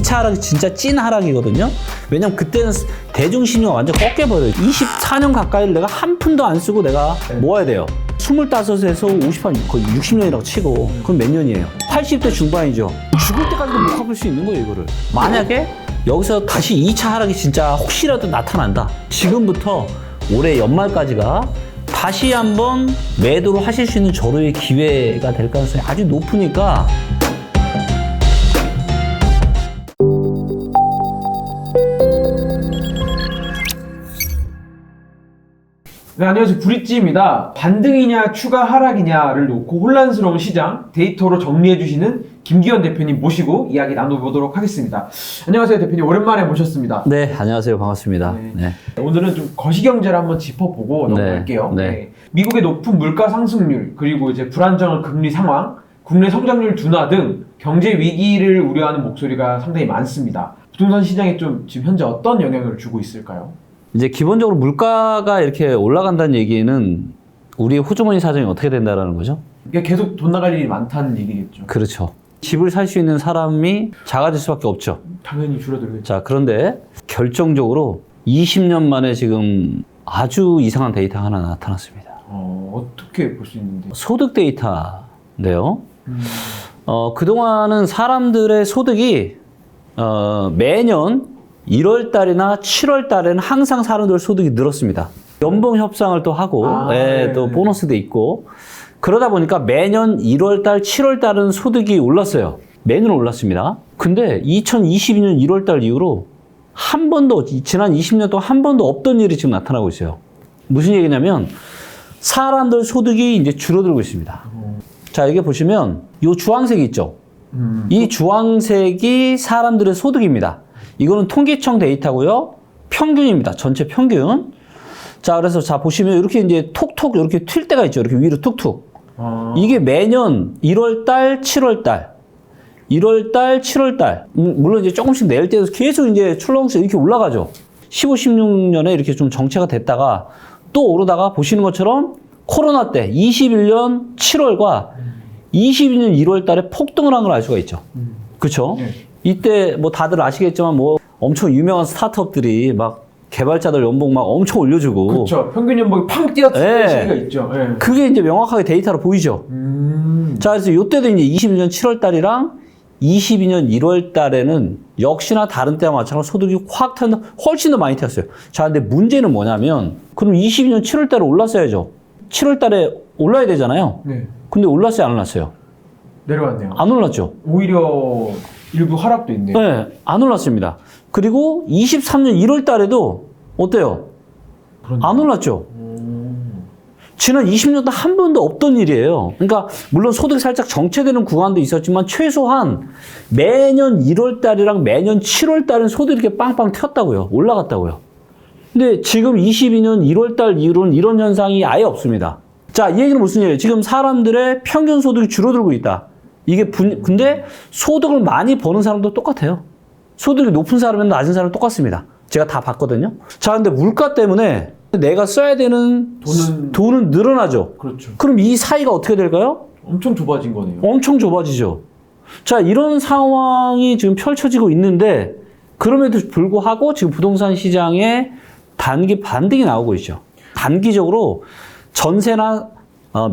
2차 하락이 진짜 찐 하락이거든요. 왜냐면 그때는 대중심리가 완전 꺾여버려요. 24년 가까이를 내가 한 푼도 안 쓰고 내가 모아야 돼요. 25에서 50한 거의 60년이라고 치고 그럼 몇 년이에요? 80대 중반이죠. 죽을 때까지도 못 갚을 수 있는 거예요, 이거를. 만약에 여기서 다시 2차 하락이 진짜 혹시라도 나타난다. 지금부터 올해 연말까지가 다시 한번 매도를 하실 수 있는 절호의 기회가 될 가능성이 아주 높으니까 네, 안녕하세요. 브릿지입니다. 반등이냐 추가 하락이냐를 놓고 혼란스러운 시장 데이터로 정리해주시는 김기현 대표님 모시고 이야기 나눠보도록 하겠습니다. 안녕하세요, 대표님. 오랜만에 모셨습니다. 네, 안녕하세요. 반갑습니다. 네. 오늘은 좀 거시경제를 한번 짚어보고 넘어갈게요. 네. 미국의 높은 물가 상승률, 그리고 이제 불안정한 금리 상황, 국내 성장률 둔화 등 경제 위기를 우려하는 목소리가 상당히 많습니다. 부동산 시장에 좀 지금 현재 어떤 영향을 주고 있을까요? 이제 기본적으로 물가가 이렇게 올라간다는 얘기는 우리의 호주머니 사정이 어떻게 된다라는 거죠? 이게 계속 돈 나갈 일이 많다는 얘기겠죠. 그렇죠. 집을 살 수 있는 사람이 작아질 수밖에 없죠. 당연히 줄어들겠죠. 자, 그런데 결정적으로 20년 만에 지금 아주 이상한 데이터가 하나 나타났습니다. 어떻게 볼 수 있는데? 소득 데이터인데요. 그동안은 사람들의 소득이 매년 1월 달이나 7월 달에는 항상 사람들 소득이 늘었습니다. 연봉 협상을 또 하고, 또 보너스도 있고, 그러다 보니까 매년 1월 달, 7월 달은 소득이 올랐어요. 매년 올랐습니다. 근데 2022년 1월 달 이후로 한 번도, 지난 20년 동안 한 번도 없던 일이 지금 나타나고 있어요. 무슨 얘기냐면, 사람들 소득이 이제 줄어들고 있습니다. 자, 여기 보시면, 이 주황색이 있죠? 이 주황색이 사람들의 소득입니다. 이거는 통계청 데이터고요. 평균입니다. 전체 평균. 자, 그래서 자, 보시면 이렇게 이제 톡톡 이렇게 튈 때가 있죠. 이렇게 위로 툭툭. 이게 매년 1월 달, 7월 달. 1월 달, 7월 달. 물론 이제 조금씩 낼 때도 계속 이제 출렁출렁 이렇게 올라가죠. 15, 16년에 이렇게 좀 정체가 됐다가 또 오르다가 보시는 것처럼 코로나 때 21년 7월과 22년 1월 달에 폭등을 한 걸 알 수가 있죠. 그렇죠? 네. 이때 뭐 다들 아시겠지만 뭐 엄청 유명한 스타트업들이 막 개발자들 연봉 막 엄청 올려주고. 그렇죠. 평균 연봉이 팡 뛰었을 시기가 있죠. 네. 그게 이제 명확하게 데이터로 보이죠. 자, 그래서 이때도 이제 22년 7월 달이랑 22년 1월 달에는 역시나 다른 때와 마찬가지로 소득이 확 튀었는데 훨씬 더 많이 튀었어요. 자, 근데 문제는 뭐냐면 그럼 22년 7월 달에 올랐어야죠. 7월 달에 올라야 되잖아요. 네. 근데 올랐어요, 안 올랐어요? 내려왔네요. 안 올랐죠. 오히려 일부 하락도 있네요. 네, 안 올랐습니다. 그리고 23년 1월 달에도 어때요? 그러니까. 안 올랐죠. 지난 20년도 한 번도 없던 일이에요. 그러니까 물론 소득이 살짝 정체되는 구간도 있었지만 최소한 매년 1월 달이랑 매년 7월 달은 소득이 이렇게 빵빵 튀었다고요. 올라갔다고요. 근데 지금 22년 1월 달 이후로는 이런 현상이 아예 없습니다. 자, 이 얘기는 무슨 얘기예요? 지금 사람들의 평균 소득이 줄어들고 있다. 이게 근데 소득을 많이 버는 사람도 똑같아요. 소득이 높은 사람이나 낮은 사람은 똑같습니다. 제가 다 봤거든요. 자, 근데 물가 때문에 내가 써야 되는 돈은 늘어나죠. 그렇죠. 그럼 이 사이가 어떻게 될까요? 엄청 좁아진 거네요. 엄청 좁아지죠. 자, 이런 상황이 지금 펼쳐지고 있는데 그럼에도 불구하고 지금 부동산 시장에 단기 반등이 나오고 있죠. 단기적으로 전세나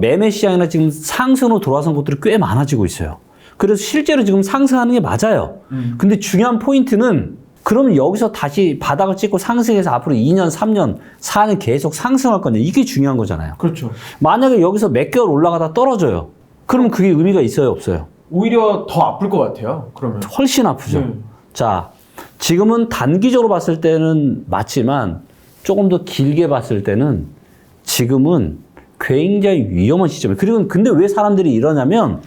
매매 시장이나 지금 상승으로 돌아선 곳들이 꽤 많아지고 있어요. 그래서 실제로 지금 상승하는 게 맞아요. 근데 중요한 포인트는 그러면 여기서 다시 바닥을 찍고 상승해서 앞으로 2년, 3년, 4년 계속 상승할 거냐. 이게 중요한 거잖아요. 그렇죠. 만약에 여기서 몇 개월 올라가다 떨어져요. 그러면 그게 의미가 있어요, 없어요? 오히려 더 아플 것 같아요. 그러면. 훨씬 아프죠. 자, 지금은 단기적으로 봤을 때는 맞지만 조금 더 길게 봤을 때는 지금은 굉장히 위험한 시점이에요. 그리고 근데 왜 사람들이 이러냐면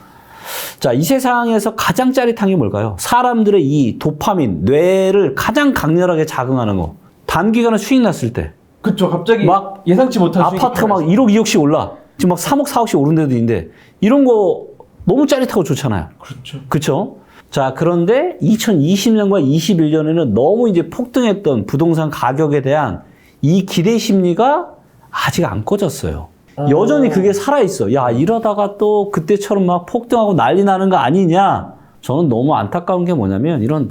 자, 이 세상에서 가장 짜릿한 게 뭘까요? 사람들의 이 도파민, 뇌를 가장 강렬하게 자극하는 거. 단기간에 수익 났을 때. 그쵸. 갑자기 막 예상치 못한 아파트가 막 1억, 2억씩 올라. 지금 막 3억, 4억씩 오른 데도 있는데 이런 거 너무 짜릿하고 좋잖아요. 그렇죠. 그렇죠? 자, 그런데 2020년과 21년에는 너무 이제 폭등했던 부동산 가격에 대한 이 기대 심리가 아직 안 꺼졌어요. 여전히 그게 살아있어. 야, 이러다가 또 그때처럼 막 폭등하고 난리 나는 거 아니냐? 저는 너무 안타까운 게 뭐냐면 이런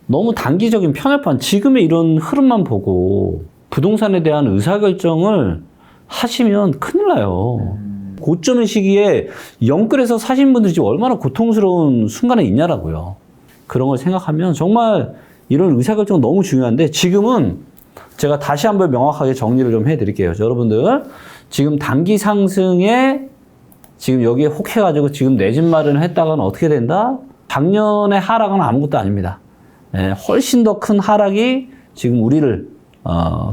너무 단기적인 편협한 지금의 이런 흐름만 보고 부동산에 대한 의사결정을 하시면 큰일 나요. 고점의 시기에 영끌에서 사신 분들이 지금 얼마나 고통스러운 순간에 있냐라고요. 그런 걸 생각하면 정말 이런 의사결정 너무 중요한데 지금은 제가 다시 한번 명확하게 정리를 좀 해드릴게요. 여러분들 지금 단기 상승에 지금 여기에 혹해가지고 지금 내 집 마련을 했다가는 어떻게 된다? 작년의 하락은 아무것도 아닙니다. 예, 훨씬 더 큰 하락이 지금 우리를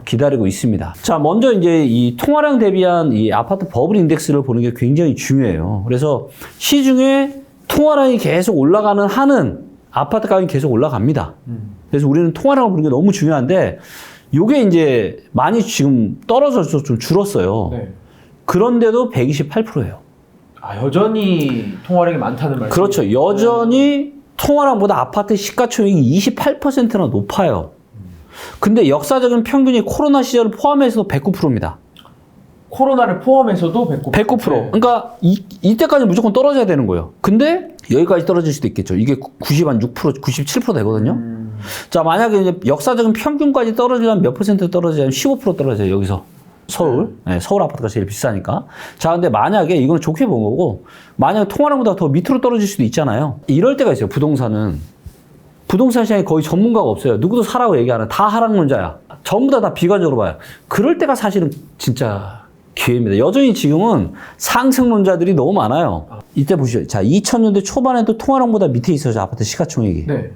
기다리고 있습니다. 자, 먼저 이제 이 통화량 대비한 이 아파트 버블 인덱스를 보는 게 굉장히 중요해요. 그래서 시중에 통화량이 계속 올라가는 한은 아파트 가격이 계속 올라갑니다. 그래서 우리는 통화량을 보는 게 너무 중요한데 요게 이제 많이 지금 떨어져서 좀 줄었어요. 네. 그런데도 128%예요. 아, 여전히 통화량이 많다는 말이죠. 그렇죠. 여전히 통화량보다 아파트 시가총액이 28%나 높아요. 근데 역사적인 평균이 코로나 시절을 포함해서 109%입니다. 코로나를 포함해서도 109%. 109%. 네. 그러니까 이때까지 무조건 떨어져야 되는 거예요. 근데 여기까지 떨어질 수도 있겠죠. 이게 96%, 97% 되거든요. 자, 만약에 이제 역사적인 평균까지 떨어지면 몇 퍼센트 떨어져요? 15% 떨어져요, 여기서. 서울. 네, 서울 아파트가 제일 비싸니까. 자, 근데 만약에 이건 좋게 본 거고, 만약에 통화량보다 더 밑으로 떨어질 수도 있잖아요. 이럴 때가 있어요, 부동산은. 부동산 시장에 거의 전문가가 없어요. 누구도 사라고 얘기 안 해. 다 하락론자야. 전부 다 비관적으로 봐요. 그럴 때가 사실은 진짜 기회입니다. 여전히 지금은 상승론자들이 너무 많아요. 이때 보시죠. 자, 2000년대 초반에도 통화량보다 밑에 있어요, 아파트 시가총액이. 네.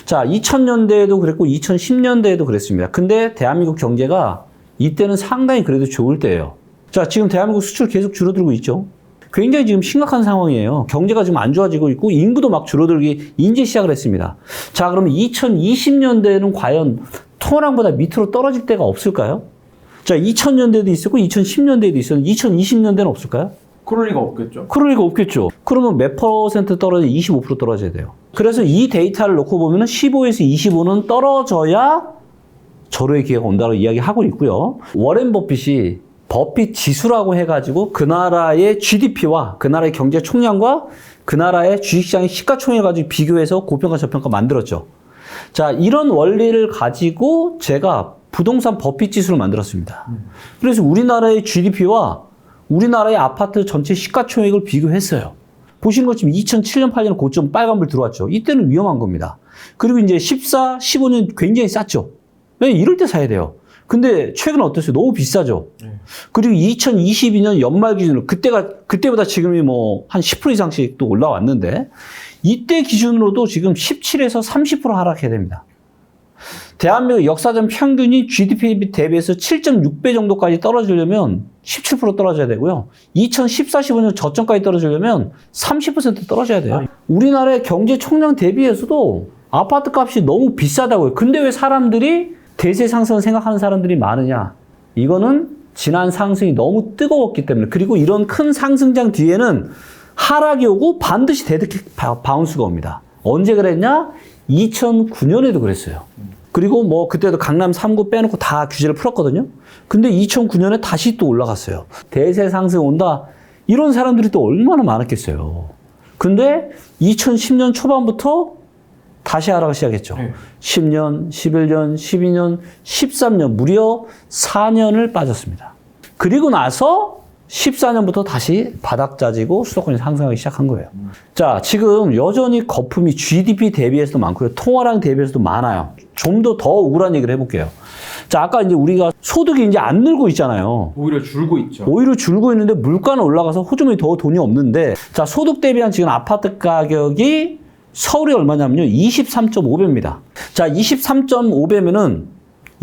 자, 2000년대에도 그랬고 2010년대에도 그랬습니다. 근데 대한민국 경제가 이때는 상당히 그래도 좋을 때예요. 자, 지금 대한민국 수출 계속 줄어들고 있죠. 굉장히 지금 심각한 상황이에요. 경제가 지금 안 좋아지고 있고 인구도 막 줄어들기 이제 시작을 했습니다. 자, 그러면 2020년대에는 과연 통화량보다 밑으로 떨어질 때가 없을까요? 자, 2000년대도 있었고 2010년대도 있었는데 2020년대는 없을까요? 그럴 리가 없겠죠. 그럴 리가 없겠죠. 그러면 몇 퍼센트 떨어져? 25% 떨어져야 돼요. 그래서 이 데이터를 놓고 보면은 15에서 25는 떨어져야 절호의 기회가 온다고 이야기하고 있고요. 워렌 버핏이 버핏 지수라고 해가지고 그 나라의 GDP와 그 나라의 경제 총량과 그 나라의 주식시장의 시가총액을 가지고 비교해서 고평가 저평가 만들었죠. 자, 이런 원리를 가지고 제가 부동산 버핏 지수를 만들었습니다. 그래서 우리나라의 GDP와 우리나라의 아파트 전체 시가총액을 비교했어요. 보시는 것처럼 2007년, 8년 고점 빨간불 들어왔죠. 이때는 위험한 겁니다. 그리고 이제 14, 15년 굉장히 쌌죠. 네, 이럴 때 사야 돼요. 근데 최근 어땠어요? 너무 비싸죠. 그리고 2022년 연말 기준으로 그때보다 지금이 뭐 한 10% 이상씩 또 올라왔는데 이때 기준으로도 지금 17에서 30% 하락해야 됩니다. 대한민국 역사적 평균이 GDP 대비해서 7.6배 정도까지 떨어지려면 17% 떨어져야 되고요. 2014, 15년 저점까지 떨어지려면 30% 떨어져야 돼요. 우리나라의 경제 총량 대비해서도 아파트 값이 너무 비싸다고요. 근데 왜 사람들이 대세 상승을 생각하는 사람들이 많으냐? 이거는 지난 상승이 너무 뜨거웠기 때문에, 그리고 이런 큰 상승장 뒤에는 하락이 오고 반드시 대득 바운스가 옵니다. 언제 그랬냐? 2009년에도 그랬어요. 그리고 뭐 그때도 강남 3구 빼놓고 다 규제를 풀었거든요. 근데 2009년에 다시 또 올라갔어요. 대세 상승 온다. 이런 사람들이 또 얼마나 많았겠어요. 근데 2010년 초반부터 다시 하락을 시작했죠. 네. 10년, 11년, 12년, 13년, 무려 4년을 빠졌습니다. 그리고 나서 14년부터 다시 바닥 짜지고 수도권이 상승하기 시작한 거예요. 자, 지금 여전히 거품이 GDP 대비해서도 많고요. 통화량 대비해서도 많아요. 좀 더 우울한 얘기를 해볼게요. 자, 아까 이제 우리가 소득이 이제 안 늘고 있잖아요. 오히려 줄고 있죠. 오히려 줄고 있는데 물가는 올라가서 호주머니 더 돈이 없는데, 자, 소득 대비한 지금 아파트 가격이 서울이 얼마냐면요. 23.5배입니다. 자, 23.5배면은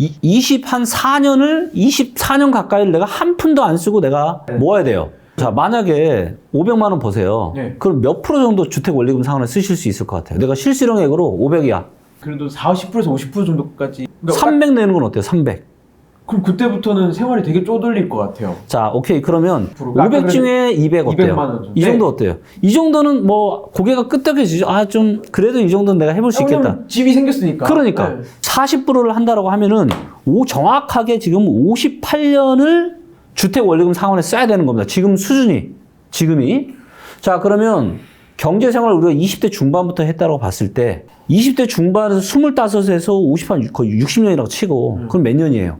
24년 가까이를 내가 한 푼도 안 쓰고 내가 모아야 돼요. 자, 만약에 500만 원 버세요. 네. 그럼 몇 프로 정도 주택원리금 상환을 쓰실 수 있을 것 같아요? 내가 실수령액으로 500이야. 그래도 40%에서 50% 정도까지. 그러니까 300 내는 건 어때요? 300. 그럼 그때부터는 생활이 되게 쪼들릴 것 같아요. 자, 오케이. 그러면 그러니까 500 중에 200 어때요? 200만 원 정도. 이 정도 어때요? 이 정도는 뭐 고개가 끄덕여지죠. 아, 좀 그래도 이 정도는 내가 해볼 수 있겠다. 왜냐면 집이 생겼으니까. 그러니까 네. 40%를 한다라고 하면은 정확하게 지금 58년을 주택 원리금 상환에 써야 되는 겁니다. 지금 수준이 지금이. 자, 그러면 경제생활을 우리가 20대 중반부터 했다고 봤을 때 20대 중반에서 25에서 50, 한 거의 60년이라고 치고 그럼 몇 년이에요?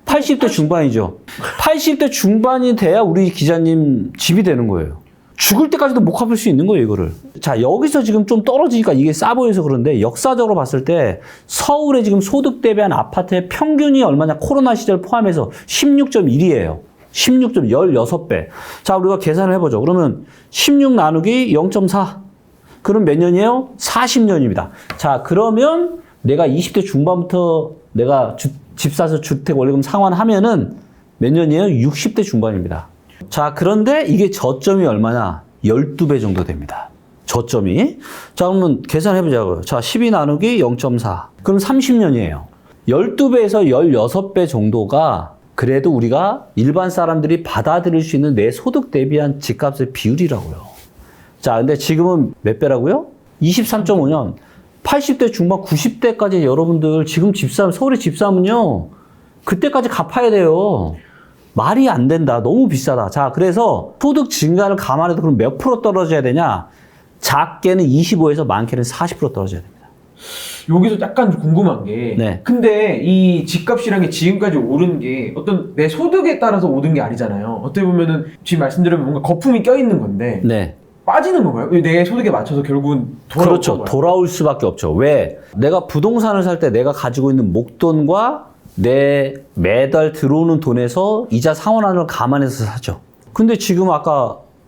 80대 중반이죠. 80대 중반이 돼야 우리 기자님 집이 되는 거예요. 죽을 때까지도 못 갚을 수 있는 거예요, 이거를. 자, 여기서 지금 좀 떨어지니까 이게 싸 보여서 그런데 역사적으로 봤을 때 서울의 지금 소득 대비한 아파트의 평균이 얼마냐? 코로나 시절 포함해서 16.1이에요. 16.16배. 자, 우리가 계산을 해보죠. 그러면 16 나누기 0.4. 그럼 몇 년이에요? 40년입니다. 자, 그러면 내가 20대 중반부터 내가 집 사서 주택 원리금 상환하면은 몇 년이에요? 60대 중반입니다. 자, 그런데 이게 저점이 얼마냐? 12배 정도 됩니다. 저점이. 자, 그러면 계산해보자고요. 자, 12 나누기 0.4. 그럼 30년이에요. 12배에서 16배 정도가 그래도 우리가 일반 사람들이 받아들일 수 있는 내 소득 대비한 집값의 비율이라고요. 자, 근데 지금은 몇 배라고요? 23.5년. 80대 중반 90대까지 여러분들 지금 서울에 집 사면요. 그때까지 갚아야 돼요. 말이 안 된다. 너무 비싸다. 자, 그래서 소득 증가를 감안해도 그럼 몇 프로 떨어져야 되냐? 작게는 25에서 많게는 40% 떨어져야 됩니다. 여기서 약간 궁금한 게 네. 근데 이 집값이라는 게 지금까지 오른 게 어떤 내 소득에 따라서 오른 게 아니잖아요. 어떻게 보면은 지금 말씀드리면 뭔가 거품이 껴있는 건데 네. 빠지는 건가요? 내 소득에 맞춰서 결국은 돌아올 그렇죠. 건가요? 돌아올 수밖에 없죠. 왜? 내가 부동산을 살 때 내가 가지고 있는 목돈과 내 매달 들어오는 돈에서 이자 상환을 감안해서 사죠. 근데 지금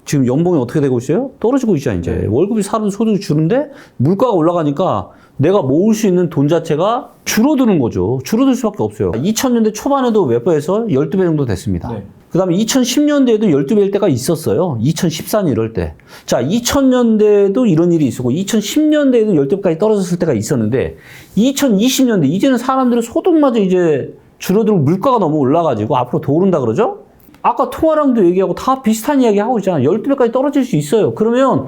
지금 연봉이 어떻게 되고 있어요? 떨어지고 있잖아요, 이제. 네. 월급이 사람 소득이 주는데 물가가 올라가니까 내가 모을 수 있는 돈 자체가 줄어드는 거죠. 줄어들 수밖에 없어요. 2000년대 초반에도 몇 배에서 12배 정도 됐습니다. 네. 그 다음에 2010년대에도 12배일 때가 있었어요. 2014년 이럴 때. 자, 2000년대에도 이런 일이 있었고, 2010년대에도 12배까지 떨어졌을 때가 있었는데, 2020년대, 이제는 사람들의 소득마저 이제 줄어들고 물가가 너무 올라가지고 앞으로 더 오른다 그러죠? 아까 통화량도 얘기하고 다 비슷한 이야기 하고 있잖아요. 12배까지 떨어질 수 있어요. 그러면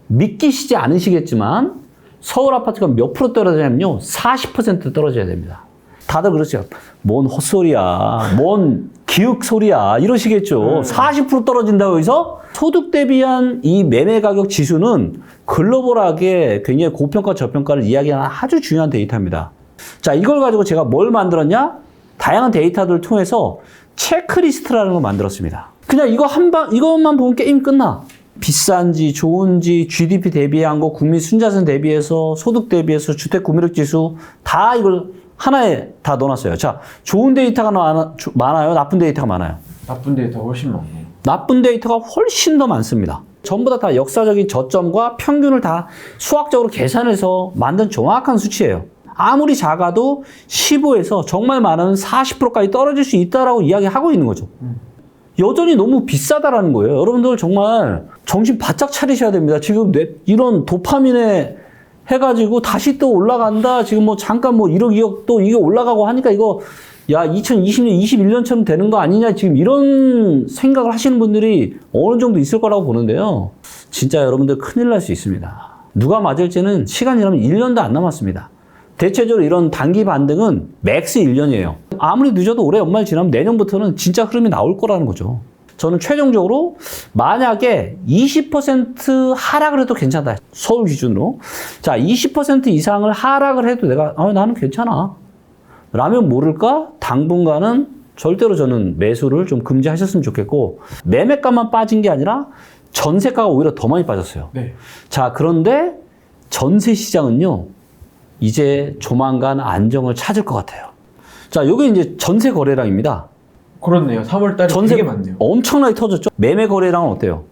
믿기시지 않으시겠지만, 서울 아파트가 몇 프로 떨어지냐면요. 40% 떨어져야 됩니다. 다들 그러죠. 뭔 헛소리야. 뭔 기윽 소리야. 이러시겠죠. 40% 떨어진다고 해서 소득 대비한 이 매매 가격 지수는 글로벌하게 굉장히 고평가 저평가를 이야기하는 아주 중요한 데이터입니다. 자, 이걸 가지고 제가 뭘 만들었냐? 다양한 데이터들을 통해서 체크리스트라는 걸 만들었습니다. 그냥 이것만 보면 게임 끝나. 비싼지 좋은지 GDP 대비한 거, 국민 순자산 대비해서 소득 대비해서 주택 구매력 지수 다 이걸 하나에 다 넣어놨어요. 자, 좋은 데이터가 많아요? 나쁜 데이터가 많아요? 나쁜 데이터가 훨씬 많네요. 나쁜 데이터가 훨씬 더 많습니다. 전부 다 역사적인 저점과 평균을 다 수학적으로 계산해서 만든 정확한 수치예요. 아무리 작아도 15에서 정말 많은 40%까지 떨어질 수 있다라고 이야기하고 있는 거죠. 여전히 너무 비싸다라는 거예요. 여러분들 정말 정신 바짝 차리셔야 됩니다. 지금 이런 도파민에 해가지고 다시 또 올라간다. 지금 뭐 잠깐 1억, 2억 또 이게 올라가고 하니까 이거 야 2020년, 21년처럼 되는 거 아니냐. 지금 이런 생각을 하시는 분들이 어느 정도 있을 거라고 보는데요. 진짜 여러분들 큰일 날 수 있습니다. 누가 맞을지는 시간이 지나면 1년도 안 남았습니다. 대체적으로 이런 단기 반등은 맥스 1년이에요. 아무리 늦어도 올해 연말 지나면 내년부터는 진짜 흐름이 나올 거라는 거죠. 저는 최종적으로 만약에 20% 하락을 해도 괜찮다. 서울 기준으로. 자, 20% 이상을 하락을 해도 내가 나는 괜찮아. 라면 모를까? 당분간은 절대로 저는 매수를 좀 금지하셨으면 좋겠고 매매가만 빠진 게 아니라 전세가가 오히려 더 많이 빠졌어요. 네. 자, 그런데 전세 시장은요. 이제 조만간 안정을 찾을 것 같아요. 자, 이게 이제 전세 거래량입니다. 그렇네요. 3월달에 전세 되게 많네요. 엄청나게 터졌죠. 매매 거래량은 어때요?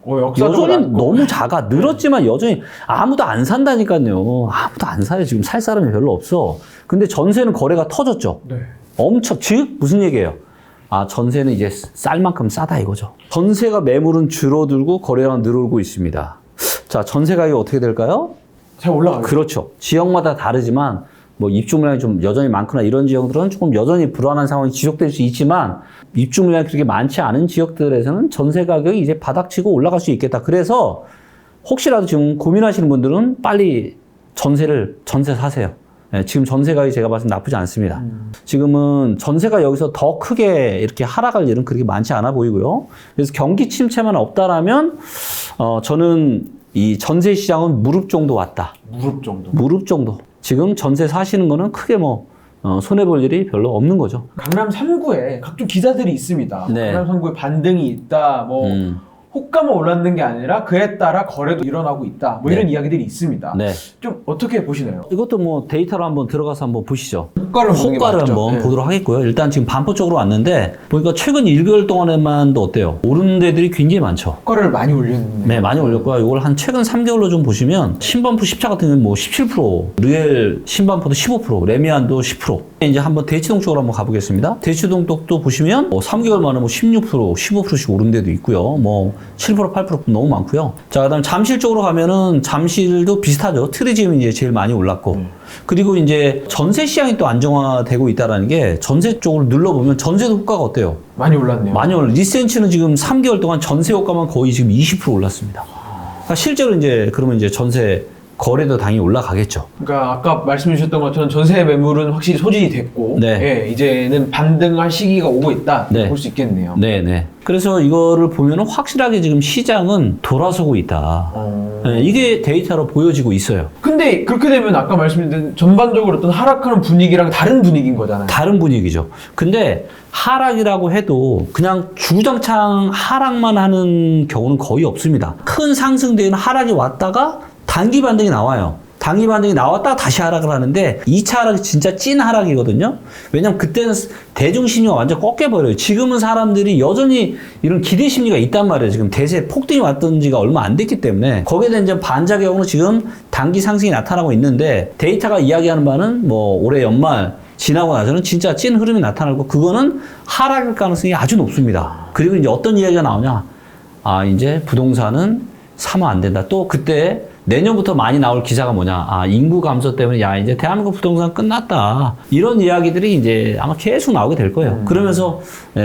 역사적으로 여전히 낮고. 너무 작아. 늘었지만 여전히 아무도 안 산다니까요. 아무도 안 사요. 지금 살 사람이 별로 없어. 근데 전세는 거래가 터졌죠. 네. 즉 무슨 얘기예요? 전세는 이제 쌀 만큼 싸다 이거죠. 전세가 매물은 줄어들고 거래량은 늘어오고 있습니다. 자, 전세 가격이 어떻게 될까요? 잘 올라가요. 그렇죠. 지역마다 다르지만 입주 물량이 좀 여전히 많거나 이런 지역들은 조금 여전히 불안한 상황이 지속될 수 있지만 입주 물량이 그렇게 많지 않은 지역들에서는 전세 가격이 이제 바닥치고 올라갈 수 있겠다. 그래서 혹시라도 지금 고민하시는 분들은 빨리 전세 사세요. 네, 지금 전세 가격이 제가 봤을 때 나쁘지 않습니다. 지금은 전세가 여기서 더 크게 이렇게 하락할 일은 그렇게 많지 않아 보이고요. 그래서 경기 침체만 없다라면 저는 이 전세 시장은 무릎 정도 왔다. 무릎 정도. 무릎 정도. 지금 전세 사시는 거는 크게 뭐 손해볼 일이 별로 없는 거죠. 강남 3구에 각종 기사들이 있습니다. 네. 강남 3구에 반등이 있다. 뭐 호가만 올랐는 게 아니라 그에 따라 거래도 일어나고 있다. 뭐 이런 이야기들이 있습니다. 네. 좀 어떻게 보시나요? 이것도 뭐 데이터로 한번 들어가서 한번 보시죠. 호가를 보는 게 호가를 맞죠? 한번 네. 보도록 하겠고요. 일단 지금 반포쪽으로 왔는데 보니까 최근 1개월 동안에만도 어때요? 오르는 데들이 굉장히 많죠. 호가를 많이 올렸네요. 네, 많이 올렸고요. 이걸 한 최근 3개월로 좀 보시면 신반포 10차 같은 경우는 뭐 17%, 르엘 신반포도 15%, 레미안도 10%. 이제 한번 대치동 쪽으로 한번 가보겠습니다. 대치동 쪽도 보시면 뭐 3개월 만에 뭐 16%, 15%씩 오른 데도 있고요. 뭐 7%, 8% 너무 많고요. 자, 그다음 잠실 쪽으로 가면은 잠실도 비슷하죠. 트리지움이 이제 제일 많이 올랐고. 그리고 이제 전세 시장이 또 안정화되고 있다라는 게 전세 쪽으로 눌러보면 전세도 호가가 어때요? 많이 올랐네요. 많이 올랐어요. 리센츠는 지금 3개월 동안 전세 호가만 거의 지금 20% 올랐습니다. 그러니까 실제로 이제 그러면 이제 전세 거래도 당연히 올라가겠죠. 그러니까 아까 말씀해 주셨던 것처럼 전세 매물은 확실히 소진이 됐고 네. 예, 이제는 반등할 시기가 오고 있다. 네. 볼 수 있겠네요. 네네. 그래서 이거를 보면은 확실하게 지금 시장은 돌아서고 있다. 네, 이게 데이터로 보여지고 있어요. 근데 그렇게 되면 아까 말씀드린 전반적으로 어떤 하락하는 분위기랑 다른 분위기인 거잖아요. 다른 분위기죠. 근데 하락이라고 해도 그냥 주구장창 하락만 하는 경우는 거의 없습니다. 큰 상승 뒤에는 하락이 왔다가 단기 반등이 나와요. 단기 반등이 나왔다가 다시 하락을 하는데 2차 하락이 진짜 찐 하락이거든요. 왜냐면 그때는 대중 심리가 완전 꺾여버려요. 지금은 사람들이 여전히 이런 기대 심리가 있단 말이에요. 지금 대세 폭등이 왔던 지가 얼마 안 됐기 때문에 거기에 대한 이제 반작용으로 지금 단기 상승이 나타나고 있는데 데이터가 이야기하는 바는 뭐 올해 연말 지나고 나서는 진짜 찐 흐름이 나타나고 그거는 하락일 가능성이 아주 높습니다. 그리고 이제 어떤 이야기가 나오냐? 아, 이제 부동산은 사면 안 된다. 또 그때 내년부터 많이 나올 기사가 뭐냐. 아, 인구 감소 때문에 야, 이제 대한민국 부동산 끝났다. 이런 이야기들이 이제 아마 계속 나오게 될 거예요. 그러면서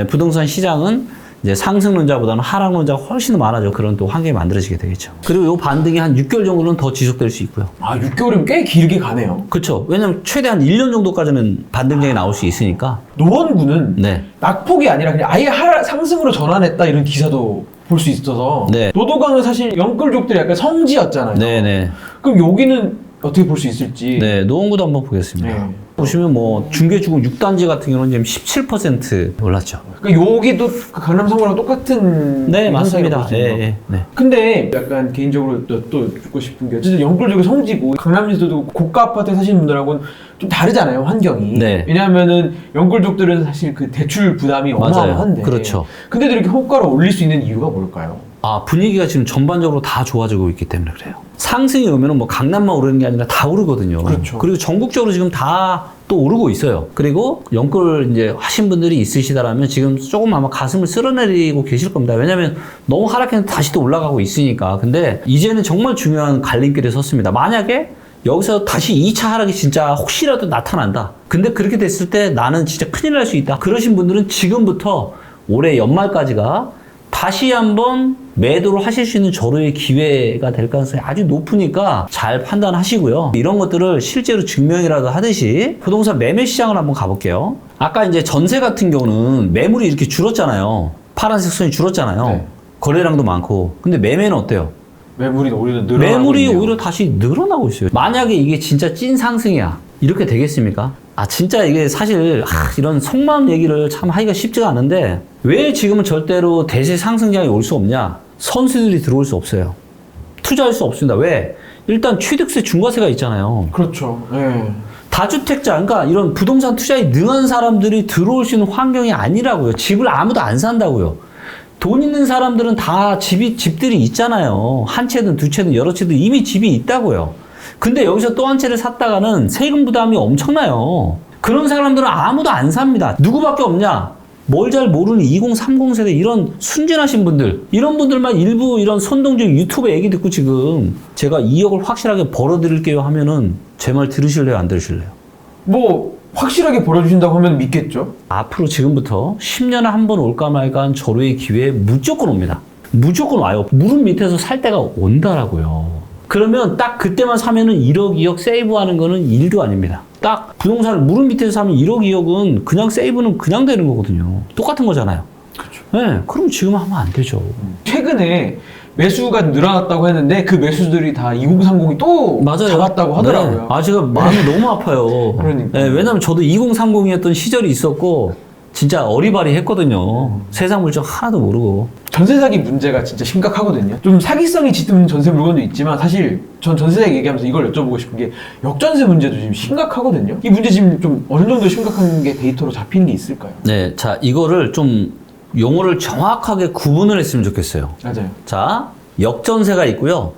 부동산 시장은 이제 상승론자보다는 하락론자가 훨씬 더 많아져. 그런 또 환경이 만들어지게 되겠죠. 그리고 이 반등이 한 6개월 정도는 더 지속될 수 있고요. 아, 6개월이면 꽤 길게 가네요. 그렇죠. 왜냐면 최대한 1년 정도까지는 반등장이 나올 수 있으니까. 노원구는 네. 낙폭이 아니라 그냥 아예 상승으로 전환했다 이런 기사도 볼 수 있어서 네. 노도강은 사실 영끌족들이 약간 성지였잖아요. 네네. 그럼 여기는 어떻게 볼 수 있을지. 네, 노원구도 한번 보겠습니다. 네. 보시면 뭐 중계주공 6단지 같은 경우는 지금 17% 올랐죠. 그러니까 여기도 그 강남 3구랑 똑같은 네, 맞습니다. 현상이라고 네, 보시는 네, 네. 근데 약간 개인적으로 또 듣고 싶은 게 어쨌든 영끌족의 성지고 강남에서도 고가 아파트에 사시는 분들하고는 좀 다르잖아요, 환경이. 네. 왜냐하면은 영끌족들은 사실 그 대출 부담이 맞아요. 어마어마한데. 그렇죠. 근데도 이렇게 호가를 올릴 수 있는 이유가 뭘까요? 아, 분위기가 지금 전반적으로 다 좋아지고 있기 때문에 그래요. 상승이 오면은 뭐 강남만 오르는 게 아니라 다 오르거든요. 그렇죠. 그리고 전국적으로 지금 다 또 오르고 있어요. 그리고 영끌 이제 하신 분들이 있으시다라면 지금 조금 아마 가슴을 쓸어내리고 계실 겁니다. 왜냐면 너무 하락해서 다시 또 올라가고 있으니까. 근데 이제는 정말 중요한 갈림길에 섰습니다. 만약에 여기서 다시 2차 하락이 진짜 혹시라도 나타난다. 근데 그렇게 됐을 때 나는 진짜 큰일 날 수 있다. 그러신 분들은 지금부터 올해 연말까지가 다시 한번 매도를 하실 수 있는 절호의 기회가 될 가능성이 아주 높으니까 잘 판단하시고요. 이런 것들을 실제로 증명이라도 하듯이 부동산 매매 시장을 한번 가볼게요. 아까 이제 전세 같은 경우는 매물이 이렇게 줄었잖아요. 파란색 선이 줄었잖아요. 네. 거래량도 많고. 근데 매매는 어때요? 매물이 오히려 늘어나고 매물이 있네요. 오히려 다시 늘어나고 있어요. 만약에 이게 진짜 찐 상승이야. 이렇게 되겠습니까? 아, 진짜 이게 사실 이런 속마음 얘기를 참 하기가 쉽지가 않은데 왜 지금은 절대로 대세 상승장이 올 수 없냐? 선수들이 들어올 수 없어요. 투자할 수 없습니다. 왜? 일단 취득세 중과세가 있잖아요. 그렇죠. 네. 다주택자, 그러니까 이런 부동산 투자에 능한 사람들이 들어올 수 있는 환경이 아니라고요. 집을 아무도 안 산다고요. 돈 있는 사람들은 다 집들이 있잖아요. 한 채든 두 채든 여러 채든 이미 집이 있다고요. 근데 여기서 또 한 채를 샀다가는 세금 부담이 엄청나요. 그런 사람들은 아무도 안 삽니다. 누구밖에 없냐? 뭘 잘 모르는 2030 세대 이런 순진하신 분들, 이런 분들만 일부 이런 선동적 유튜브 얘기 듣고 지금 제가 2억을 확실하게 벌어드릴게요 하면은 제 말 들으실래요? 안 들으실래요? 뭐 확실하게 벌어주신다고 하면 믿겠죠? 앞으로 지금부터 10년에 한 번 올까 말까 한 절호의 기회에 무조건 옵니다. 무조건 와요. 무릎 밑에서 살 때가 온다라고요. 그러면 딱 그때만 사면은 1억, 2억 세이브하는 거는 일도 아닙니다. 딱 부동산을 무릎 밑에서 사면 1억, 2억은 그냥 세이브는 그냥 되는 거거든요. 똑같은 거잖아요. 그렇죠. 네, 그럼 지금 하면 안 되죠. 최근에 매수가 늘어났다고 했는데 그 매수들이 다 2030이 또 맞아요. 잡았다고 하더라고요. 네. 제가 마음이 너무 아파요. 그러니까. 네, 왜냐면 저도 2030이었던 시절이 있었고 진짜 어리바리했거든요. 세상 물정 하나도 모르고. 전세 사기 문제가 진짜 심각하거든요. 좀 사기성이 짙은 전세 물건도 있지만 사실 전 전세 사기 얘기하면서 이걸 여쭤보고 싶은 게 역전세 문제도 지금 심각하거든요. 이 문제 지금 좀 어느 정도 심각한 게 데이터로 잡힌 게 있을까요? 네, 자 이거를 좀 용어를 정확하게 구분을 했으면 좋겠어요. 맞아요. 자, 역전세가 있고요.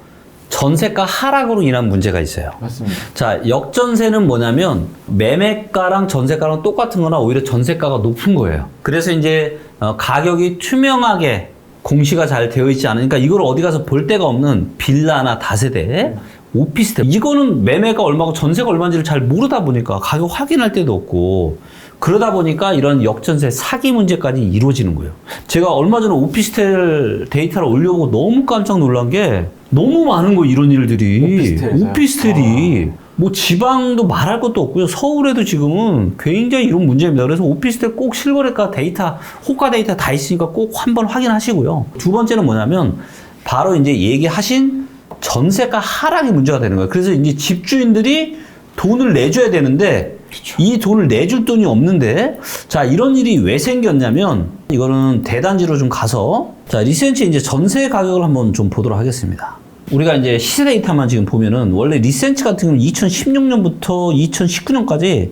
전세가 하락으로 인한 문제가 있어요. 맞습니다. 자, 역전세는 뭐냐면 매매가랑 전세가랑 똑같은 거나 오히려 전세가가 높은 거예요. 그래서 이제 가격이 투명하게 공시가 잘 되어 있지 않으니까 이걸 어디 가서 볼 데가 없는 빌라나 다세대, 오피스텔. 이거는 매매가 얼마고 전세가 얼마인지를 잘 모르다 보니까 가격 확인할 데도 없고 그러다 보니까 이런 역전세 사기 문제까지 이루어지는 거예요. 제가 얼마 전에 오피스텔 데이터를 올려보고 너무 깜짝 놀란 게 너무 많은 거 이런 일들이. 오피스텔이. 뭐 지방도 말할 것도 없고요. 서울에도 지금은 굉장히 이런 문제입니다. 그래서 오피스텔 꼭 실거래가 데이터, 호가 데이터 다 있으니까 꼭 한번 확인하시고요. 두 번째는 뭐냐면 바로 이제 얘기하신 전세가 하락이 문제가 되는 거예요. 그래서 이제 집주인들이 돈을 내줘야 되는데 그쵸. 이 돈을 내줄 돈이 없는데 자 이런 일이 왜 생겼냐면 이거는 대단지로 좀 가서 자 리센치 이제 전세 가격을 한번 좀 보도록 하겠습니다. 우리가 이제 시세 데이터만 지금 보면은 원래 리센치 같은 경우는 2016년부터 2019년까지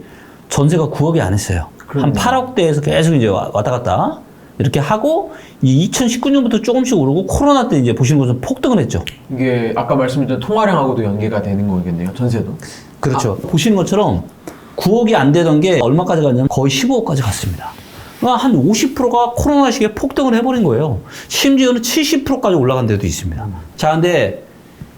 전세가 9억이 안 했어요. 한 8억대에서 계속 이제 왔다 갔다 이렇게 하고 이 2019년부터 조금씩 오르고 코로나 때 이제 보시는 것처럼 폭등을 했죠. 이게 아까 말씀드린 통화량하고도 연계가 되는 거겠네요. 전세도. 그렇죠. 보시는 것처럼 9억이 안 되던 게 얼마까지 갔냐면 거의 15억까지 갔습니다. 그러니까 한 50%가 코로나 시기에 폭등을 해버린 거예요. 심지어는 70%까지 올라간 데도 있습니다. 자, 근데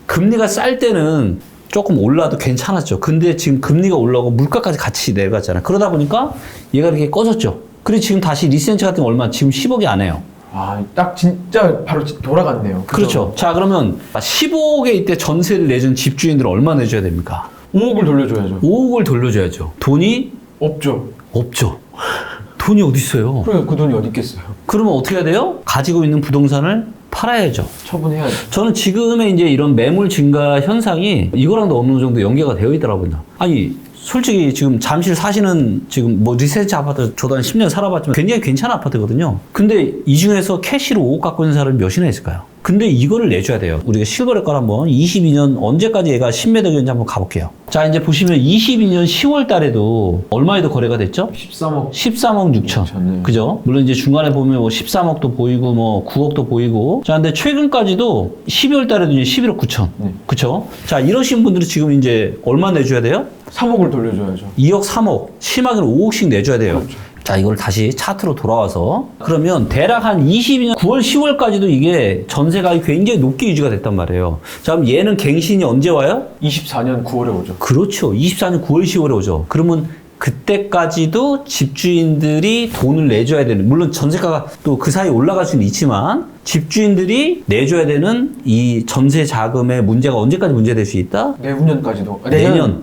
금리가 쌀 때는 조금 올라도 괜찮았죠. 근데 지금 금리가 올라오고 물가까지 같이 내려갔잖아요. 그러다 보니까 얘가 이렇게 꺼졌죠. 그리고 지금 다시 리센치 같은 거 얼마? 지금 10억이 안 해요. 딱 진짜 바로 돌아갔네요. 그렇죠. 자, 그러면 15억에 이때 전세를 내준 집주인들은 얼마 내줘야 됩니까? 5억을 돌려줘야죠. 5억을 돌려줘야죠. 돈이 없죠. 없죠. 돈이 어디 있어요? 그래 그 돈이 어디 있겠어요. 그러면 어떻게 해야 돼요? 가지고 있는 부동산을 팔아야죠. 처분해야죠. 저는 지금의 이제 이런 매물 증가 현상이 이거랑도 어느 정도 연계가 되어 있더라고요. 아니, 솔직히 지금 잠실 사시는 지금 뭐 리센치 아파트 저도 한 10년 살아봤지만 굉장히 괜찮은 아파트거든요. 근데 이 중에서 캐시로 5억 갖고 있는 사람이 몇이나 있을까요? 근데 이거를 내줘야 돼요. 우리가 실거래가 한번 22년 언제까지 얘가 신매덕인지 한번 가볼게요. 자, 이제 보시면 22년 10월 달에도 얼마에도 거래가 됐죠? 13억. 13억 6천. 네. 그죠? 물론 이제 중간에 보면 뭐 13억도 보이고 뭐 9억도 보이고. 자, 근데 최근까지도 12월 달에도 이제 11억 9천. 네. 그쵸? 자, 이러신 분들이 지금 이제 얼마 내줘야 돼요? 3억을 돌려줘야죠. 2억 3억. 심하게는 5억씩 내줘야 돼요. 그렇죠. 자, 이걸 다시 차트로 돌아와서 그러면 대략 한 22년 9월 10월까지도 이게 전세가격이 굉장히 높게 유지가 됐단 말이에요. 자, 그럼 얘는 갱신이 언제 와요? 24년 9월에 오죠. 그렇죠. 24년 9월 10월에 오죠. 그러면 그때까지도 집주인들이 돈을 내줘야 되는, 물론 전세가가 또 그 사이에 올라갈 수는 있지만 집주인들이 내줘야 되는 이 전세 자금의 문제가 언제까지 문제될 수 있다? 내후년까지도.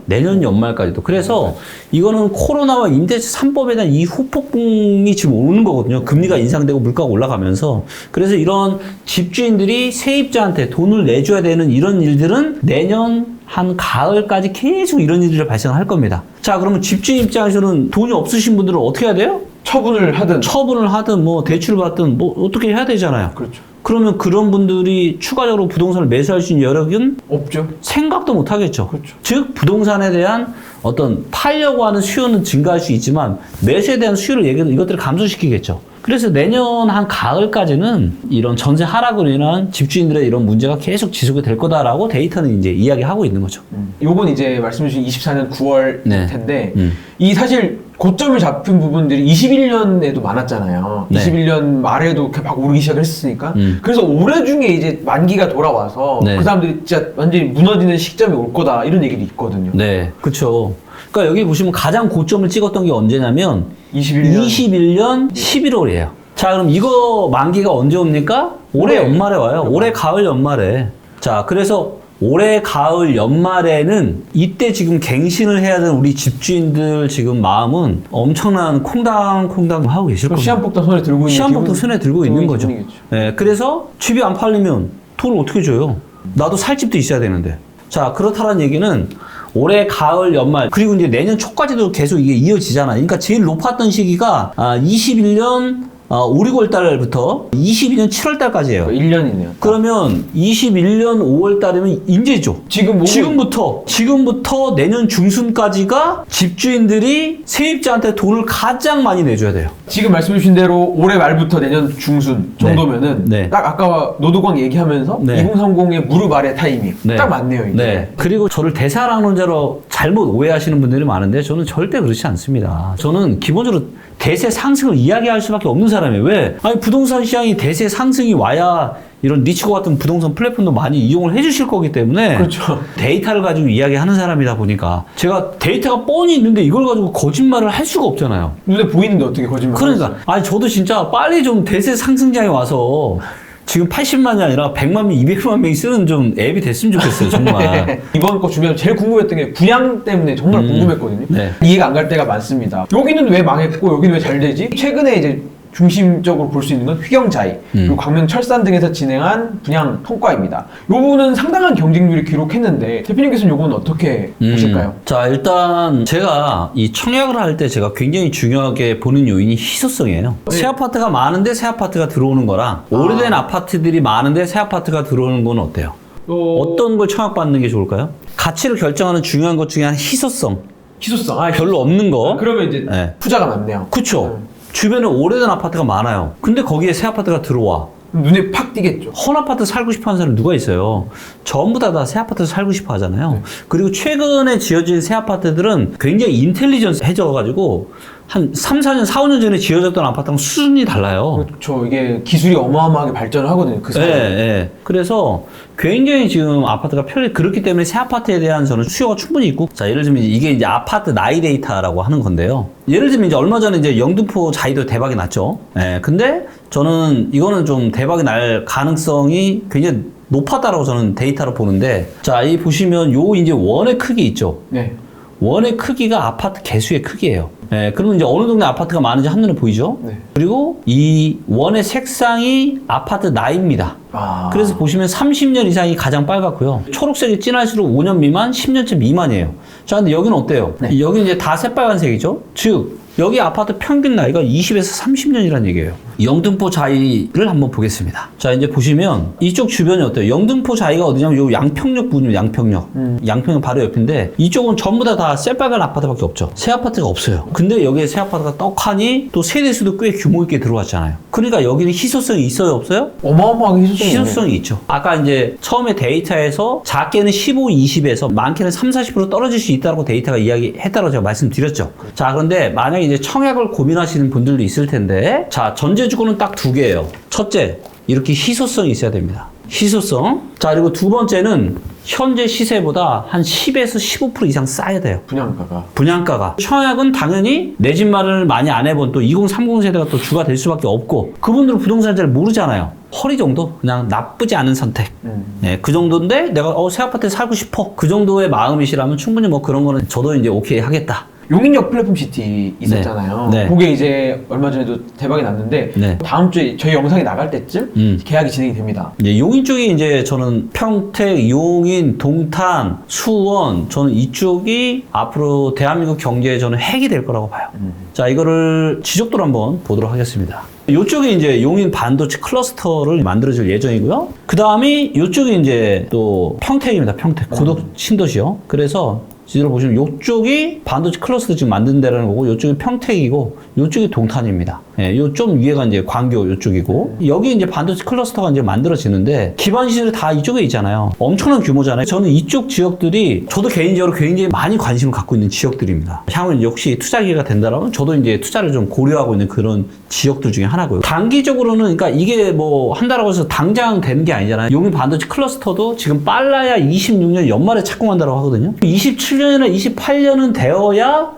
내년 연말까지도. 그래서 이거는 코로나와 임대차 3법에 대한 이 후폭풍이 지금 오는 거거든요. 금리가 인상되고 물가가 올라가면서. 그래서 이런 집주인들이 세입자한테 돈을 내줘야 되는 이런 일들은 내년 한 가을까지 계속 이런 일들이 발생할 겁니다. 자, 그러면 집주인 입장에서는 돈이 없으신 분들은 어떻게 해야 돼요? 처분을 하든 뭐 대출을 받든 뭐 어떻게 해야 되잖아요. 그렇죠. 그러면 그런 분들이 추가적으로 부동산을 매수할 수 있는 여력은 없죠. 생각도 못 하겠죠. 그렇죠. 즉 부동산에 대한 어떤 팔려고 하는 수요는 증가할 수 있지만 매수에 대한 수요를 이것들을 감소시키겠죠. 그래서 내년 한 가을까지는 이런 전세 하락으로 인한 집주인들의 이런 문제가 계속 지속이 될 거다라고 데이터는 이제 이야기하고 있는 거죠. 요건 이제 말씀해 주신 24년 9월 네. 텐데 이 사실 고점을 잡힌 부분들이 21년에도 많았잖아요. 네. 21년 말에도 막 오르기 시작했으니까. 그래서 올해 중에 이제 만기가 돌아와서 네. 그 사람들이 진짜 완전히 무너지는 시점이 올 거다 이런 얘기도 있거든요. 네, 그렇죠. 그러니까 여기 보시면 가장 고점을 찍었던 게 언제냐면 21년 11월이에요. 자, 그럼 이거 만기가 언제 옵니까? 올해 연말에 와요. 올해 가을 연말에. 자, 그래서 올해 가을 연말에는 이때 지금 갱신을 해야 되는 우리 집주인들 지금 마음은 엄청난 콩당콩당 하고 계실 겁니다. 시한폭탄 손에 들고 있는 시한폭탄 손에 들고 있는 거죠. 기분이겠죠. 네, 그래서 집이 안 팔리면 돈을 어떻게 줘요? 나도 살 집도 있어야 되는데. 자, 그렇다는 얘기는 올해 가을, 연말, 그리고 이제 내년 초까지도 계속 이게 이어지잖아. 그러니까 제일 높았던 시기가 21년 5, 6월 달부터 22년 7월 달까지예요. 1년이네요. 그러면 21년 5월 달이면 인제죠. 지금부터 내년 중순까지가 집주인들이 세입자한테 돈을 가장 많이 내줘야 돼요. 지금 말씀해 주신 대로 올해 말부터 내년 중순 정도면은 네. 딱 아까 노도광 얘기하면서 네. 2030의 무릎 아래 타이밍 네. 딱 맞네요. 이게. 네. 그리고 저를 대세랑론자로 잘못 오해하시는 분들이 많은데 저는 절대 그렇지 않습니다. 저는 기본적으로 대세 상승을 이야기할 수밖에 없는 사람이에요. 왜? 아니, 부동산 시장이 대세 상승이 와야 이런 니치고 같은 부동산 플랫폼도 많이 이용을 해주실 거기 때문에 그렇죠. 데이터를 가지고 이야기하는 사람이다 보니까 제가 데이터가 뻔히 있는데 이걸 가지고 거짓말을 할 수가 없잖아요. 눈에 보이는데 어떻게 거짓말? 그러니까 아니 저도 진짜 빨리 좀 대세 상승장에 와서 지금 80만이 아니라 100만 명, 200만 명이 쓰는 좀 앱이 됐으면 좋겠어요, 정말. 이번 거 준비하면 제일 궁금했던 게 분양 때문에 정말 궁금했거든요. 네. 이해가 안 갈 때가 많습니다. 여기는 왜 망했고 여기는 왜 잘 되지? 최근에 이제 중심적으로 볼 수 있는 건 휘경자이 그리고 광명철산 등에서 진행한 분양 통과입니다. 이 부분은 상당한 경쟁률을 기록했는데 대표님께서는 이 부분은 어떻게 보실까요? 자, 일단 제가 이 청약을 할 때 제가 굉장히 중요하게 보는 요인이 희소성이에요. 네. 새 아파트가 많은데 새 아파트가 들어오는 거랑 오래된 아파트들이 많은데 새 아파트가 들어오는 건 어때요? 어떤 걸 청약받는 게 좋을까요? 가치를 결정하는 중요한 것 중에 하나 희소성. 희소성. 별로 없는 거. 그러면 이제 네. 투자가 많네요. 그쵸. 주변에 오래된 아파트가 많아요. 근데 거기에 새 아파트가 들어와. 눈에 팍 띄겠죠. 헌 아파트 살고 싶어 하는 사람이 누가 있어요? 전부 다 새 아파트 살고 싶어 하잖아요. 그리고 최근에 지어진 새 아파트들은 굉장히 인텔리전스 해져가지고 한 3, 4년, 4, 5년 전에 지어졌던 아파트랑 수준이 달라요. 그렇죠. 이게 기술이 어마어마하게 발전을 하거든요. 그 사이에. 예. 그래서 굉장히 지금 아파트가 편리, 그렇기 때문에 새 아파트에 대한 저는 수요가 충분히 있고, 자, 예를 들면 이게 이제 아파트 나이 데이터라고 하는 건데요. 예를 들면 이제 얼마 전에 이제 영등포 자이도 대박이 났죠. 예. 근데 저는 이거는 좀 대박이 날 가능성이 굉장히 높았다라고 저는 데이터로 보는데, 자, 이 보시면 요 이제 원의 크기 있죠. 네. 원의 크기가 아파트 개수의 크기예요. 예, 그러면 이제 어느 동네 아파트가 많은지 한눈에 보이죠? 네. 그리고 이 원의 색상이 아파트 나이입니다. 그래서 보시면 30년 이상이 가장 빨갛고요. 초록색이 진할수록 5년 미만, 10년째 미만이에요. 자, 근데 여기는 어때요? 네. 여기는 이제 다 새빨간색이죠? 즉, 여기 아파트 평균 나이가 20에서 30년이라는 얘기예요. 영등포 자이를 한번 보겠습니다. 자, 이제 보시면 이쪽 주변이 어때요? 영등포 자이가 어디냐면 요 양평역 부분이에요. 양평역. 양평역 바로 옆인데 이쪽은 전부 다 새빨간 아파트밖에 없죠. 새 아파트가 없어요. 근데 여기에 새 아파트가 떡하니 또 세대수도 꽤 규모 있게 들어왔잖아요. 그러니까 여기는 희소성이 있어요, 없어요? 어마어마하게 희소성이 희소성이 있죠. 아까 이제 처음에 데이터에서 작게는 15, 20에서 많게는 3, 40% 떨어질 수 있다고 데이터가 이야기했다고 제가 말씀드렸죠. 자, 그런데 만약에 이제 청약을 고민하시는 분들도 있을 텐데, 자, 전제주고는 딱 두 개예요. 첫째, 이렇게 희소성이 있어야 됩니다. 희소성. 자, 그리고 두 번째는 현재 시세보다 한 10에서 15% 이상 싸야 돼요. 분양가가. 청약은 당연히 내 집 마련을 많이 안 해본 또 2030 세대가 또 주가 될 수밖에 없고, 그분들은 부동산을 잘 모르잖아요. 허리 정도? 그냥 나쁘지 않은 선택. 네, 그 정도인데 내가 새 아파트에 살고 싶어. 그 정도의 마음이시라면 충분히 뭐 그런 거는 저도 이제 오케이 하겠다. 용인역 플랫폼 시티 있었잖아요. 네. 그게 이제 얼마 전에도 대박이 났는데 네. 다음 주에 저희 영상이 나갈 때쯤 계약이 진행이 됩니다. 이제 용인 쪽이 이제 저는 평택, 용인, 동탄, 수원, 저는 이쪽이 앞으로 대한민국 경제에 저는 핵이 될 거라고 봐요. 자, 이거를 지적도로 한번 보도록 하겠습니다. 이쪽이 이제 용인 반도체 클러스터를 만들어질 예정이고요. 그 다음이 이쪽이 이제 또 평택입니다. 평택 고덕 신도시요. 그래서 지도를 보시면 이쪽이 반도체 클러스터 지금 만든 데라는 거고, 이쪽이 평택이고, 이쪽이 동탄입니다. 예, 요 좀 위에가 이제 광교 이쪽이고, 여기 이제 반도체 클러스터가 이제 만들어지는데, 기반 시설이 다 이쪽에 있잖아요. 엄청난 규모잖아요. 저는 이쪽 지역들이, 저도 개인적으로 굉장히 많이 관심을 갖고 있는 지역들입니다. 향후 역시 투자 기회가 된다면, 저도 이제 투자를 좀 고려하고 있는 그런 지역들 중에 하나고요. 단기적으로는, 그러니까 이게 뭐 한다라고 해서 당장 되는 게 아니잖아요. 용인 반도체 클러스터도 지금 빨라야 26년 연말에 착공한다고 하거든요. 27년이나 28년은 되어야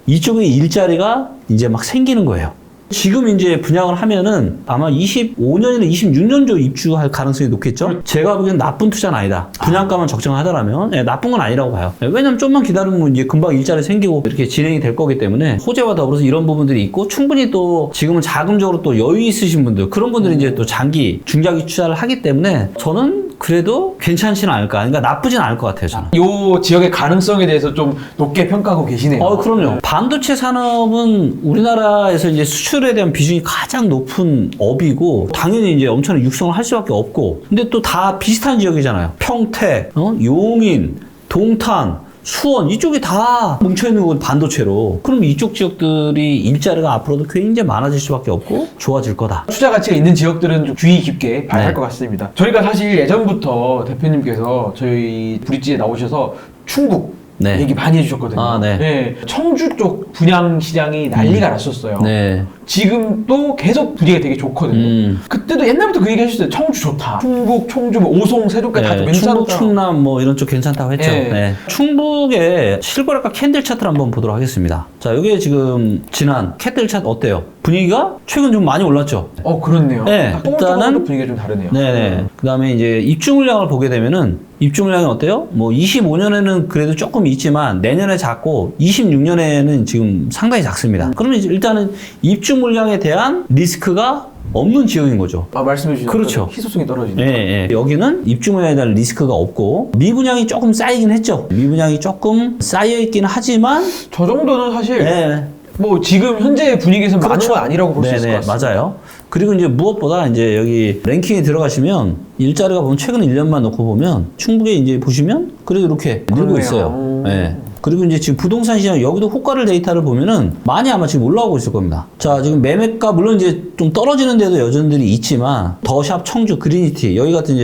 이쪽에 일자리가 이제 막 생기는 거예요. 지금 이제 분양을 하면은 아마 25년이나 26년도 입주할 가능성이 높겠죠? 제가 보기엔 나쁜 투자는 아니다. 분양가만 적정하더라면 나쁜 건 아니라고 봐요. 왜냐면 좀만 기다리면 이제 금방 일자리 생기고 이렇게 진행이 될 거기 때문에 호재와 더불어서 이런 부분들이 있고, 충분히 또 지금은 자금적으로 또 여유 있으신 분들, 그런 분들이 이제 또 장기, 중장기 투자를 하기 때문에 저는 그래도 괜찮지는 않을까. 그러니까 나쁘진 않을 것 같아요, 저는. 이 지역의 가능성에 대해서 좀 높게 평가하고 계시네요. 그럼요. 반도체 산업은 우리나라에서 이제 수출에 대한 비중이 가장 높은 업이고, 당연히 이제 엄청난 육성을 할 수밖에 없고, 근데 또 다 비슷한 지역이잖아요. 평택, 용인, 동탄, 수원 이쪽이 다 뭉쳐있는 건 반도체로. 그럼 이쪽 지역들이 일자리가 앞으로도 굉장히 많아질 수밖에 없고 좋아질 거다. 투자 가치가 있는 지역들은 좀 주의 깊게 봐야 할 네. 것 같습니다. 저희가 사실 예전부터 대표님께서 저희 브릿지에 나오셔서 충북 네. 얘기 많이 해주셨거든요. 네. 청주 쪽 분양 시장이 난리가 났었어요. 네. 지금 또 계속 분위기가 되게 좋거든요. 그때도 옛날부터 그 얘기 하셨어요. 청주 좋다. 충북, 충주, 뭐 오송, 세종까지 다 괜찮다. 충북, 충남 뭐 이런 쪽 괜찮다고 했죠. 네. 네. 충북의 실거래가 캔들 차트를 한번 보도록 하겠습니다. 자, 이게 지금 지난 캔들 차트 어때요? 분위기가 최근 좀 많이 올랐죠? 그렇네요. 네. 일단은 분위기가 좀 다르네요. 네네. 그 다음에 이제 입주 물량을 보게 되면은 입주 물량이 어때요? 뭐 25년에는 그래도 조금 있지만 내년에 작고 26년에는 지금 상당히 작습니다. 그러면 이제 일단은 입주 물량에 대한 리스크가 없는 지역인 거죠. 말씀해 주신 그렇죠. 희소성이 떨어지는. 예. 여기는 입주 물량에 대한 리스크가 없고 미분양이 조금 쌓이긴 했죠. 미분양이 조금 쌓여 있긴 하지만 저 정도는 사실 네. 뭐 지금 현재 분위기에서 많은 건 아니라고 볼 수 있을 것 같습니다. 맞아요. 그리고 이제 무엇보다 이제 여기 랭킹에 들어가시면 일자리가 보면 최근 1년만 놓고 보면 충북에 이제 보시면 그래도 이렇게 늘고 그러네요. 있어요. 예. 그리고 이제 지금 부동산 시장 여기도 호가를 데이터를 보면은 많이 아마 지금 올라오고 있을 겁니다. 자, 지금 매매가 물론 이제 좀 떨어지는 데도 여전들이 있지만 더샵 청주 그리니티 여기 같은 이제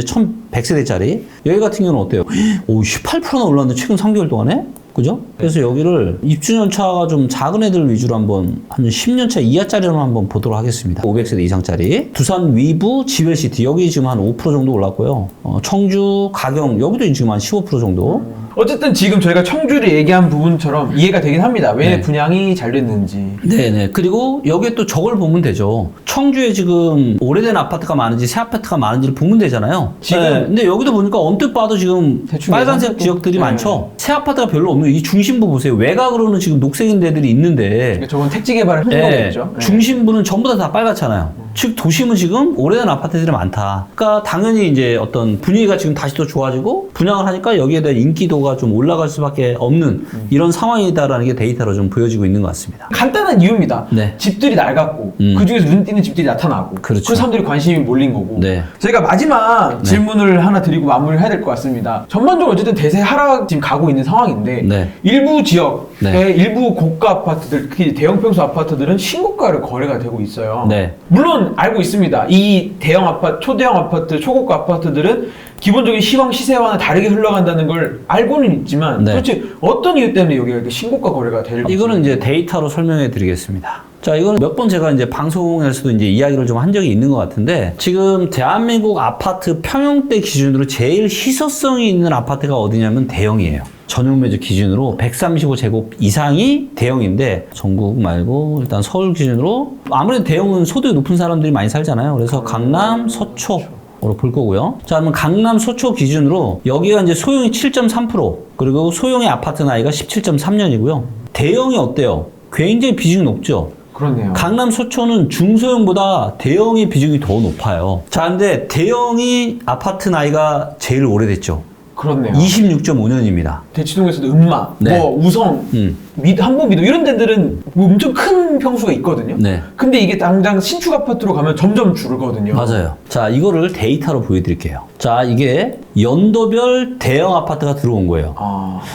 1100세대짜리 여기 같은 경우는 어때요? 오, 18%나 올랐는데 최근 3개월 동안에? 그죠? 그래서 여기를 입주년차가 좀 작은 애들 위주로 한번 한 10년차 이하짜리로 한번 보도록 하겠습니다. 500세대 이상짜리. 두산 위부 지벨시티 여기 지금 한 5% 정도 올랐고요. 청주 가경 여기도 지금 한 15% 정도. 어쨌든 지금 저희가 청주를 얘기한 부분처럼 이해가 되긴 합니다. 왜 네. 분양이 잘 됐는지. 네네. 그리고 여기에 또 저걸 보면 되죠. 청주에 지금 오래된 아파트가 많은지 새 아파트가 많은지를 보면 되잖아요. 지금 근데 여기도 보니까 언뜻 봐도 지금 대충 빨간색 예상해도- 지역들이 네. 많죠. 새 아파트가 별로 없는 이 중심부 보세요. 외곽으로는 지금 녹색인 데들이 있는데 저건 택지 개발을 한 거겠죠. 네. 중심부는 전부 다 빨갛잖아요. 즉 도심은 지금 오래된 아파트들이 많다. 그러니까 당연히 이제 어떤 분위기가 지금 다시 또 좋아지고 분양을 하니까 여기에 대한 인기도가 좀 올라갈 수밖에 없는 이런 상황이다라는 게 데이터로 좀 보여지고 있는 것 같습니다. 간단한 이유입니다. 네. 집들이 낡았고 그 중에서 눈 띄는 집들이 나타나고 그렇죠. 그 사람들이 관심이 몰린 거고. 네. 저희가 마지막 질문을 하나 드리고 마무리를 해야 될 것 같습니다. 전반적으로 어쨌든 대세 하락 지금 가고 있는 상황인데 네. 일부 지역의 네. 일부 고가 아파트들, 특히 대형 평수 아파트들은 신고가를 거래가 되고 있어요. 네. 물론 알고 있습니다. 이 대형 아파트, 초대형 아파트, 초고가 아파트들은 기본적인 시황 시세와는 다르게 흘러간다는 걸 알고는 있지만 네. 도대체 어떤 이유 때문에 여기가 이렇게 신고가 거래가 될지 이거는 이제 데이터로 설명해 드리겠습니다. 자, 이거는 몇 번 제가 이제 방송에서도 이제 이야기를 좀 한 적이 있는 것 같은데, 지금 대한민국 아파트 평형대 기준으로 제일 희소성이 있는 아파트가 어디냐면 대형이에요. 전용 매주 기준으로 135제곱 이상이 대형인데, 전국 말고 일단 서울 기준으로 아무래도 대형은 소득이 높은 사람들이 많이 살잖아요. 그래서 강남, 서초, 으로 볼 거고요. 자, 그러면 강남 서초 기준으로 여기가 이제 소형이 7.3% 그리고 소형의 아파트 나이가 17.3년이고요. 대형이 어때요? 굉장히 비중이 높죠. 그렇네요. 강남 서초는 중소형보다 대형의 비중이 더 높아요. 자, 근데 대형이 아파트 나이가 제일 오래됐죠. 그렇네요. 26.5년입니다. 대치동에서도 음마, 네. 뭐 우성, 한보미도 이런 데들은 뭐 엄청 큰 평수가 있거든요. 네. 근데 이게 당장 신축 아파트로 가면 점점 줄거든요. 맞아요. 자, 이거를 데이터로 보여드릴게요. 자, 이게 연도별 대형 아파트가 들어온 거예요.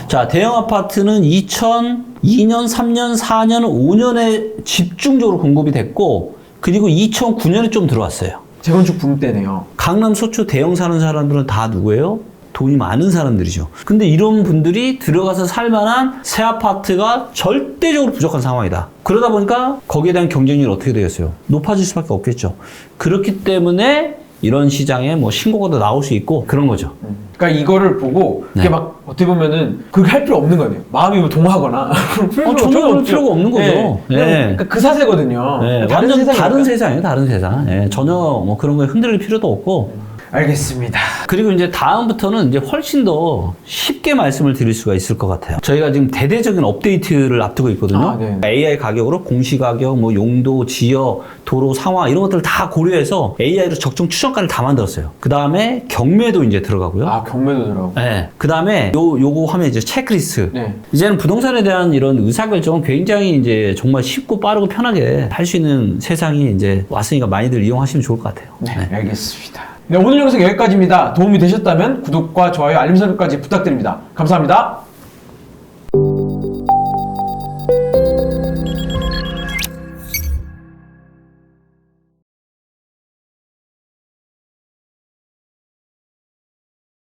자, 대형 아파트는 2002년, 3년, 4년, 5년에 집중적으로 공급이 됐고, 그리고 2009년에 좀 들어왔어요. 재건축 붐 때네요. 강남 서초 대형 사는 사람들은 다 누구예요? 돈이 많은 사람들이죠. 근데 이런 분들이 들어가서 살만한 새 아파트가 절대적으로 부족한 상황이다. 그러다 보니까 거기에 대한 경쟁률이 어떻게 되겠어요? 높아질 수밖에 없겠죠. 그렇기 때문에 이런 시장에 뭐 신고가 더 나올 수 있고 그런 거죠. 그러니까 이거를 보고 네. 이게 막 어떻게 보면은 그렇게 할 필요 없는 거네요. 마음이 뭐 동하거나 전혀 그럴 필요가 없는 거죠. 네. 네. 그러니까 그 사세거든요. 네, 다른 완전 세상이니까. 다른 세상이에요, 다른 세상. 네, 전혀 뭐 그런 거에 흔들릴 필요도 없고. 알겠습니다. 그리고 이제 다음부터는 이제 훨씬 더 쉽게 말씀을 드릴 수가 있을 것 같아요. 저희가 지금 대대적인 업데이트를 앞두고 있거든요. 네. AI 가격으로 공시가격, 뭐 용도, 지역, 도로 상황 이런 것들을 다 고려해서 AI로 적정 추정가를 다 만들었어요. 그 다음에 경매도 이제 들어가고요. 경매도 들어가고. 네. 그 다음에 요거 하면 이제 체크리스트. 네. 이제는 부동산에 대한 이런 의사결정은 굉장히 이제 정말 쉽고 빠르고 편하게 할 수 있는 세상이 이제 왔으니까 많이들 이용하시면 좋을 것 같아요. 네, 알겠습니다. 네, 오늘 영상 여기까지입니다. 도움이 되셨다면 구독과 좋아요, 알림 설정까지 부탁드립니다. 감사합니다.